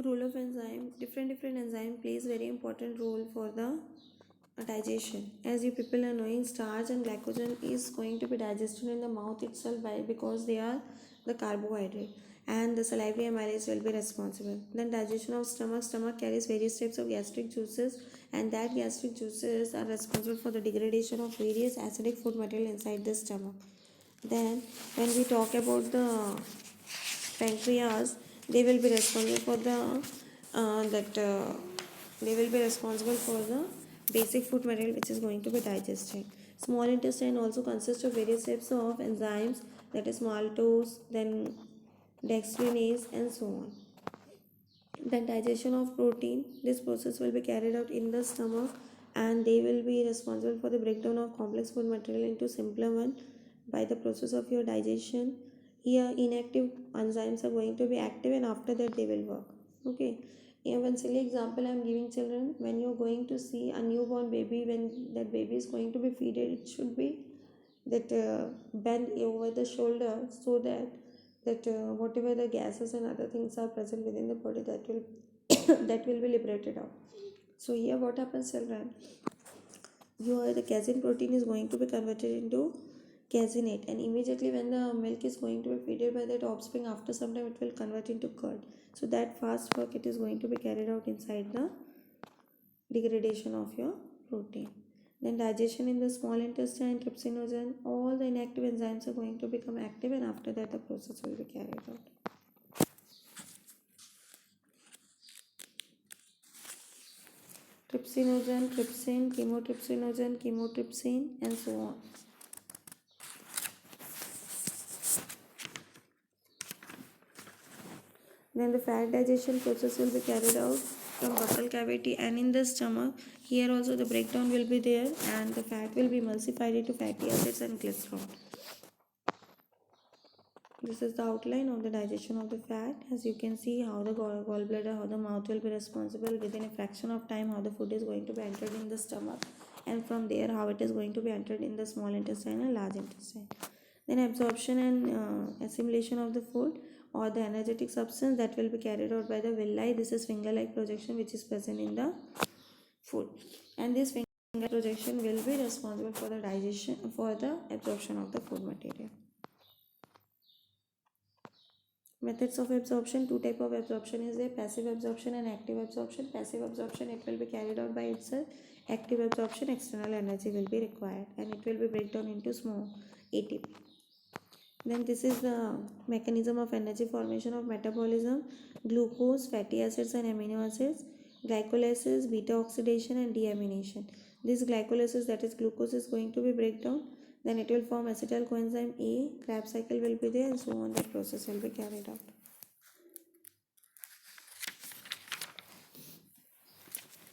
Role of enzyme. Different enzyme plays very important role for the digestion. As you people are knowing, starch and glycogen is going to be digested in the mouth itself because they are the carbohydrate, and the salivary amylase will be responsible. Then digestion of stomach carries various types of gastric juices, and that gastric juices are responsible for the degradation of various acidic food material inside the stomach. Then when we talk about the pancreas, they will be responsible for the that they will be responsible for the basic food material which is going to be digested. Small intestine also consists of various types of enzymes, that is maltose, then dextrinase, and so on. Then digestion of protein, this process will be carried out in the stomach, and they will be responsible for the breakdown of complex food material into simpler one by the process of your digestion. Here inactive enzymes are going to be active, and after that they will work. Okay, here one silly example I am giving children. When you are going to see a newborn baby, when that baby is going to be fed, it should be that bend over the shoulder, so that whatever the gases and other things are present within the body, that will that will be liberated out. So here what happens, children, your the casein protein is going to be converted into caseinate, and immediately when the milk is going to be fed by that offspring, after some time it will convert into curd. So that fast work it is going to be carried out inside the degradation of your protein. Then digestion in the small intestine, trypsinogen, all the inactive enzymes are going to become active, and after that the process will be carried out. Trypsinogen, trypsin, chymotrypsin, and so on. Then the fat digestion process will be carried out from buccal cavity and in the stomach. Here also the breakdown will be there, and the fat will be emulsified into fatty acids and glycerol. This is the outline of the digestion of the fat. As you can see how the gallbladder, how the mouth will be responsible within a fraction of time, how the food is going to be entered in the stomach, and from there how it is going to be entered in the small intestine and large intestine. Then absorption and assimilation of the food or the energetic substance, that will be carried out by the villi. This is finger-like projection which is present in the food, and this finger projection will be responsible for the digestion, for the absorption of the food material. Methods of absorption. Two type of absorption is there: passive absorption and active absorption. Passive absorption, it will be carried out by itself. Active absorption, external energy will be required, and it will be breakdown into small ATP. Then this is the mechanism of energy formation of metabolism: glucose, fatty acids and amino acids, glycolysis, beta oxidation, and deamination. This glycolysis, that is glucose, is going to be breakdown, then it will form acetyl coenzyme A, Krebs cycle will be there, and so on. That process will be carried out.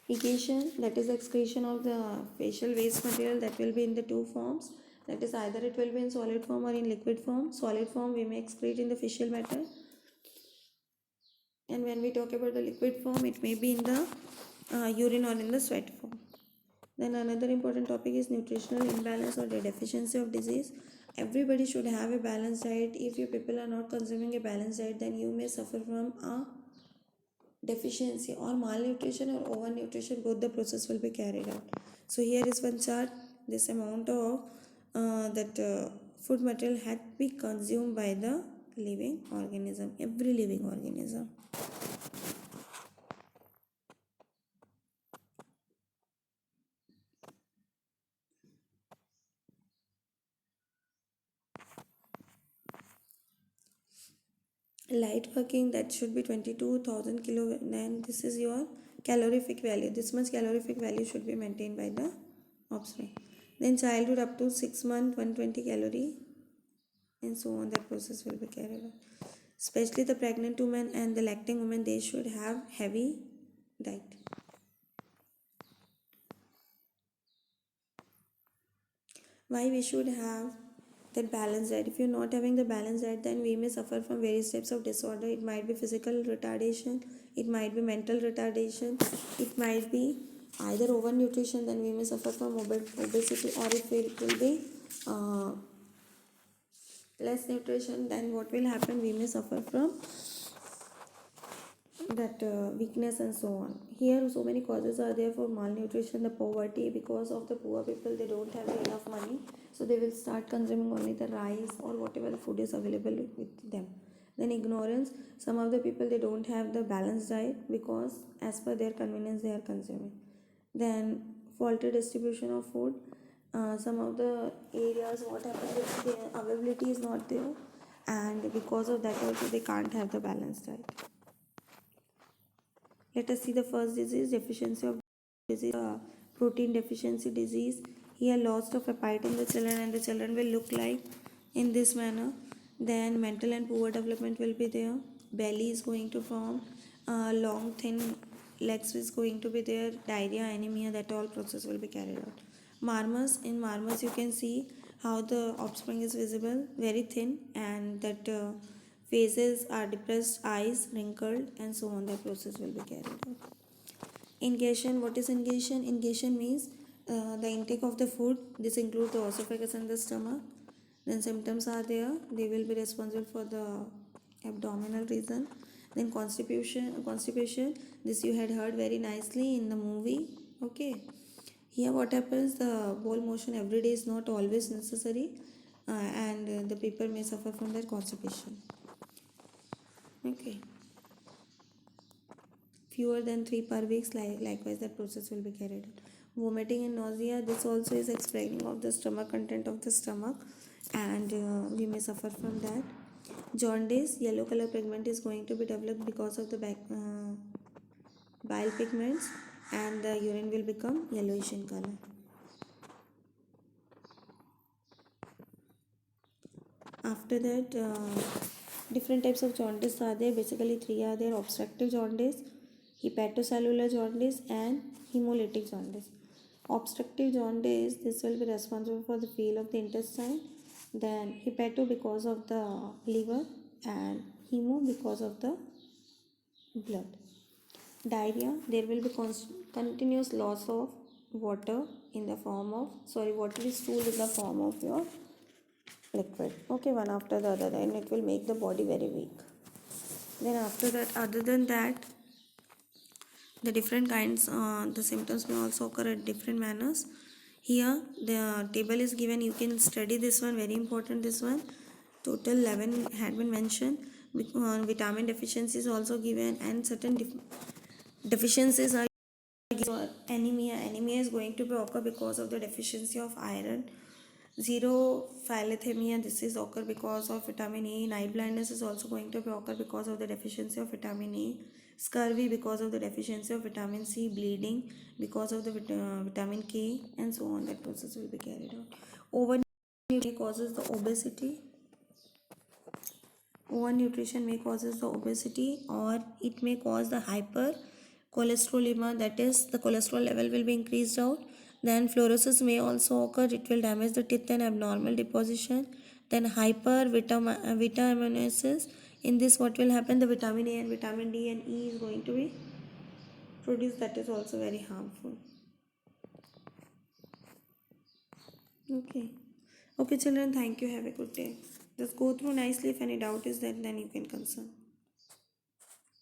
Egation, that is excretion of the facial waste material, that will be in the two forms, that is either it will be in solid form or in liquid form. Solid form we may excrete in the facial matter, and when we talk about the liquid form, it may be in the urine or in the sweat form. Then another important topic is nutritional imbalance or the deficiency of disease. Everybody should have a balanced diet. If you people are not consuming a balanced diet, then you may suffer from a deficiency or malnutrition or overnutrition. Both the process will be carried out. So here is one chart. This amount of that food material had to be consumed by the living organism, every living organism. Light working, that should be 22,000 kilo. Then this is your calorific value. This much calorific value should be maintained by the offspring. Then childhood up to 6 months, 120 calorie, and so on. That process will be carried out. Especially the pregnant women and the lactating women, they should have heavy diet. Why we should have that balanced diet? If you're not having the balanced diet, then we may suffer from various types of disorder. It might be physical retardation, it might be mental retardation, it might be either overnutrition, then we may suffer from obesity, or if it will be less nutrition, then what will happen, we may suffer from that weakness and so on. Here so many causes are there for malnutrition, the poverty. Because of the poor people, they don't have enough money, so they will start consuming only the rice or whatever food is available with them. Then ignorance, some of the people, they don't have the balanced diet because as per their convenience they are consuming. Then faulty distribution of food, some of the areas what happens is the availability is not there, and because of that also they can't have the balanced diet. Let us see the first disease, deficiency of disease, protein deficiency disease. Here loss of appetite in the children, and the children will look like in this manner. Then mental and poor development will be there. Belly is going to form. Long thin legs is going to be there. Diarrhea, anemia, that all process will be carried out. Marmos, in marmos you can see how the offspring is visible, very thin, and that faces are depressed, eyes wrinkled, and so on. The process will be carried out. Ingestion, what is ingestion? Ingestion means the intake of the food. This includes the esophagus and the stomach. Then symptoms are there. They will be responsible for the abdominal region. Then constipation. This you had heard very nicely in the movie. Okay. Here what happens, the bowel motion every day is not always necessary, and the people may suffer from their constipation. Okay. Fewer than 3 per week, likewise that process will be carried out. Vomiting and nausea, this also is explaining of the stomach content of the stomach, and we may suffer from that. Jaundice, yellow color pigment is going to be developed because of the bile pigments, and the urine will become yellowish in color. After that, different types of jaundice are there. Basically 3 are there: obstructive jaundice, hepatocellular jaundice, and hemolytic jaundice. Obstructive jaundice, this will be responsible for the fail of the intestine. Then hepato because of the liver, and hemo because of the blood. Diarrhea, there will be continuous loss of water in the form of watery stool in the form of your liquid. Okay, one after the other, then it will make the body very weak. Then after that, other than that, the different kinds, the symptoms may also occur at different manners. Here the table is given, you can study this one, very important this one. Total 11 had been mentioned. Vitamin deficiency is also given, and certain deficiencies are given. Anemia is going to be occur because of the deficiency of iron. Xerophilia, this is occur because of vitamin A. Night blindness is also going to be occur because of the deficiency of vitamin A. Scurvy because of the deficiency of vitamin C. Bleeding because of the vitamin K, and so on. That process will be carried out. Overnutrition causes the obesity. Overnutrition may causes the obesity, or it may cause the hypercholesterolemia, that is the cholesterol level will be increased out. Then fluorosis may also occur, it will damage the teeth and abnormal deposition. Then hypervitaminosis, in this what will happen, the vitamin A and vitamin D and E is going to be produced, that is also very harmful. Okay children, thank you, have a good day. Just go through nicely. If any doubt is there, then you can consult.